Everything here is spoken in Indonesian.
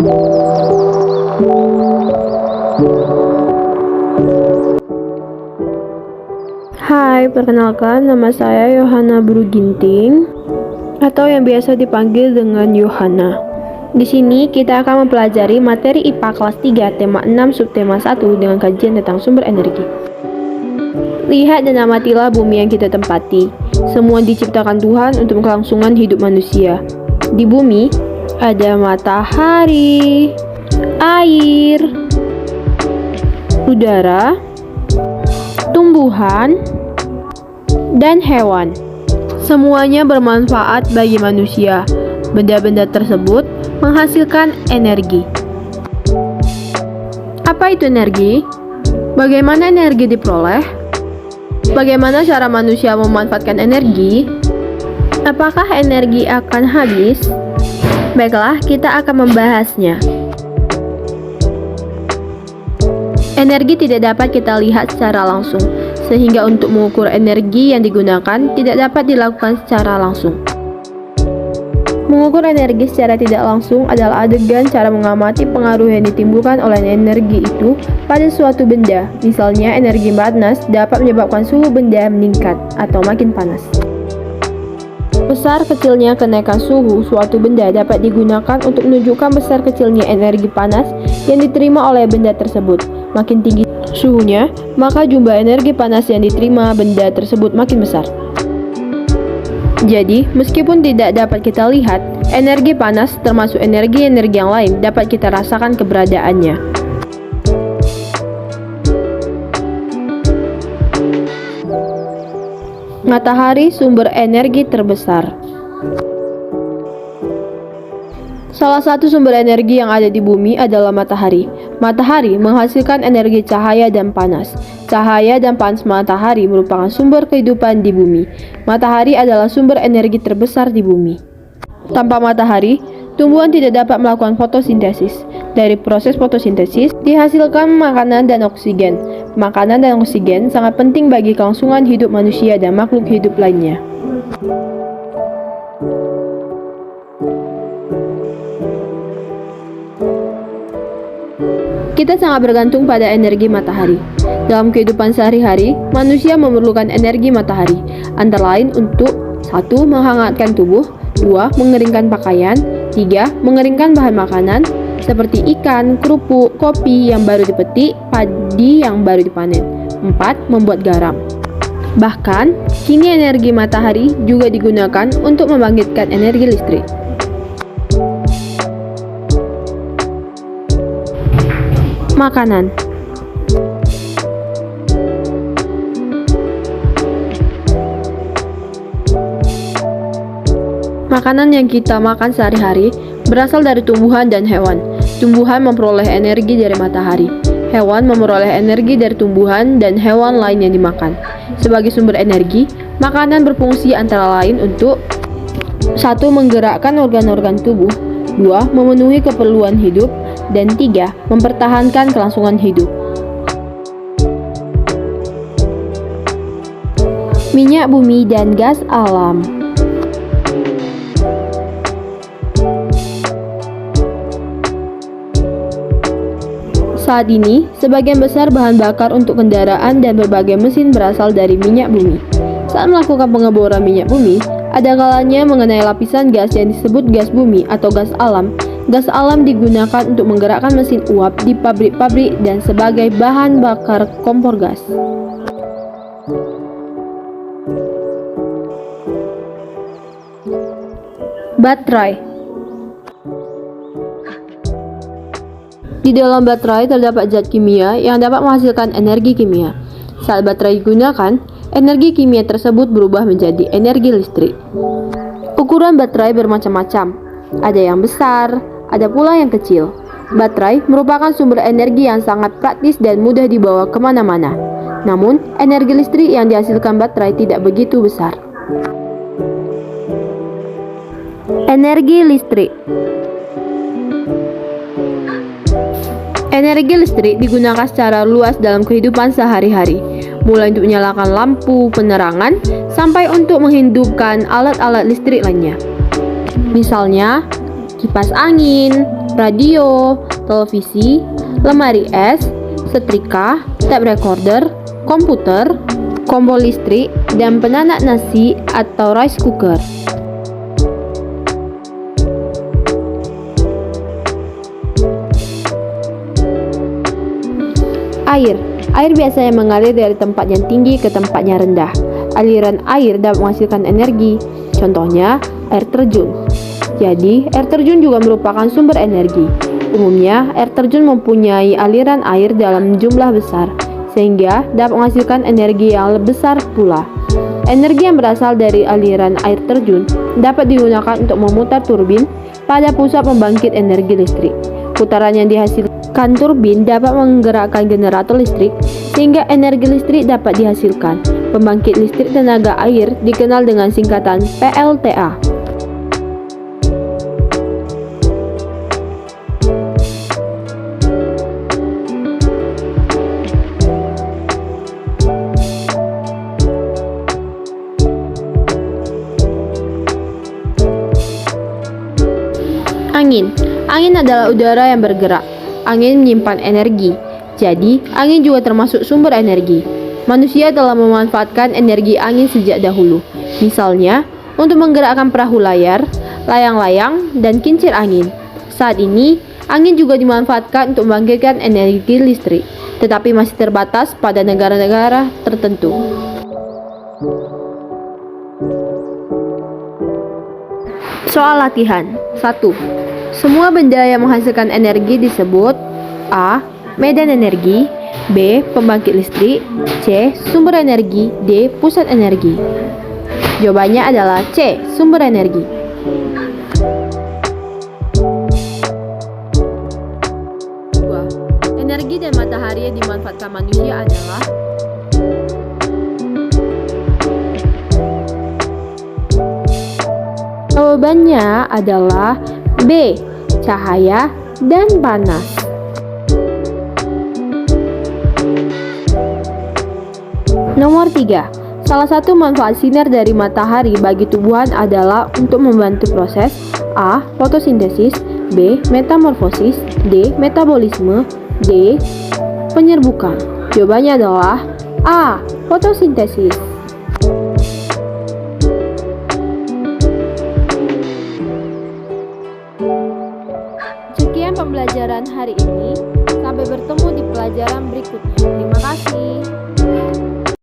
Hai, perkenalkan nama saya Yohana Bruginting atau yang biasa dipanggil dengan Yohana. Di sini kita akan mempelajari materi IPA kelas 3 tema 6 subtema 1 dengan kajian tentang sumber energi. Lihat dan amatilah bumi yang kita tempati. Semua diciptakan Tuhan untuk kelangsungan hidup manusia. Di bumi ada matahari, air, udara, tumbuhan, dan hewan. Semuanya bermanfaat bagi manusia. Benda-benda tersebut menghasilkan energi. Apa itu energi? Bagaimana energi diperoleh? Bagaimana cara manusia memanfaatkan energi? Apakah energi akan habis? Baiklah, kita akan membahasnya. Energi tidak dapat kita lihat secara langsung, sehingga untuk mengukur energi yang digunakan tidak dapat dilakukan secara langsung. Mengukur energi secara tidak langsung adalah adegan cara mengamati pengaruh yang ditimbulkan oleh energi itu pada suatu benda. Misalnya, energi panas dapat menyebabkan suhu benda meningkat atau makin panas. Besar kecilnya kenaikan suhu suatu benda dapat digunakan untuk menunjukkan besar kecilnya energi panas yang diterima oleh benda tersebut. Makin tinggi suhunya, maka jumlah energi panas yang diterima benda tersebut makin besar. Jadi, meskipun tidak dapat kita lihat, energi panas termasuk energi-energi yang lain dapat kita rasakan keberadaannya. Matahari sumber energi terbesar. Salah satu sumber energi yang ada di bumi adalah matahari. Matahari menghasilkan energi cahaya dan panas. Cahaya dan panas matahari merupakan sumber kehidupan di bumi. Matahari adalah sumber energi terbesar di bumi. Tanpa matahari, tumbuhan tidak dapat melakukan fotosintesis. Dari proses fotosintesis, dihasilkan makanan dan oksigen. Makanan dan oksigen sangat penting bagi kelangsungan hidup manusia dan makhluk hidup lainnya. Kita sangat bergantung pada energi matahari. Dalam kehidupan sehari-hari, manusia memerlukan energi matahari, antara lain untuk 1. Menghangatkan tubuh, 2. Mengeringkan pakaian, 3. Mengeringkan bahan makanan, seperti ikan, kerupuk, kopi yang baru dipetik, padi yang baru dipanen, 4. Membuat garam. Bahkan, kini energi matahari juga digunakan untuk membangkitkan energi listrik. Makanan. Makanan yang kita makan sehari-hari berasal dari tumbuhan dan hewan. Tumbuhan memperoleh energi dari matahari. Hewan memperoleh energi dari tumbuhan dan hewan lain yang dimakan. Sebagai sumber energi, makanan berfungsi antara lain untuk 1. Menggerakkan organ-organ tubuh, 2. Memenuhi keperluan hidup, dan 3. Mempertahankan kelangsungan hidup. Minyak bumi dan gas alam. Saat ini, sebagian besar bahan bakar untuk kendaraan dan berbagai mesin berasal dari minyak bumi. Saat melakukan pengeboran minyak bumi, ada kalanya mengenai lapisan gas yang disebut gas bumi atau gas alam. Gas alam digunakan untuk menggerakkan mesin uap di pabrik-pabrik dan sebagai bahan bakar kompor gas. Baterai. Di dalam baterai terdapat zat kimia yang dapat menghasilkan energi kimia. Saat baterai digunakan, energi kimia tersebut berubah menjadi energi listrik. Ukuran baterai bermacam-macam. Ada yang besar, ada pula yang kecil. Baterai merupakan sumber energi yang sangat praktis dan mudah dibawa kemana-mana. Namun, energi listrik yang dihasilkan baterai tidak begitu besar. Energi listrik. Energi listrik digunakan secara luas dalam kehidupan sehari-hari, mulai untuk menyalakan lampu penerangan sampai untuk menghidupkan alat-alat listrik lainnya. Misalnya, kipas angin, radio, televisi, lemari es, setrika, tape recorder, komputer, kompor listrik, dan penanak nasi atau rice cooker. Air biasanya mengalir dari tempat yang tinggi ke tempat yang rendah. Aliran air dapat menghasilkan energi, contohnya air terjun. Jadi, air terjun juga merupakan sumber energi. Umumnya, air terjun mempunyai aliran air dalam jumlah besar, sehingga dapat menghasilkan energi yang lebih besar pula. Energi yang berasal dari aliran air terjun dapat digunakan untuk memutar turbin pada pusat pembangkit energi listrik. Putaran yang dihasilkan turbin dapat menggerakkan generator listrik sehingga energi listrik dapat dihasilkan. Pembangkit listrik tenaga air dikenal dengan singkatan PLTA. Angin adalah udara yang bergerak. Angin menyimpan energi. Jadi, angin juga termasuk sumber energi. Manusia telah memanfaatkan energi angin sejak dahulu. Misalnya, untuk menggerakkan perahu layar, layang-layang, dan kincir angin. Saat ini, angin juga dimanfaatkan untuk membangkitkan energi listrik, tetapi masih terbatas pada negara-negara tertentu. Soal latihan. 1. Semua benda yang menghasilkan energi disebut A. Medan energi, B. Pembangkit listrik, C. Sumber energi, D. Pusat energi. Jawabannya adalah C. Sumber energi. Energi dan matahari yang dimanfaatkan manusia adalah Jawabannya adalah B. Cahaya dan panas. Nomor 3. Salah satu manfaat sinar dari matahari bagi tumbuhan adalah untuk membantu proses A. Fotosintesis, B. Metamorfosis, D. Metabolisme, D. Penyerbukan. Jawabannya adalah A. Fotosintesis.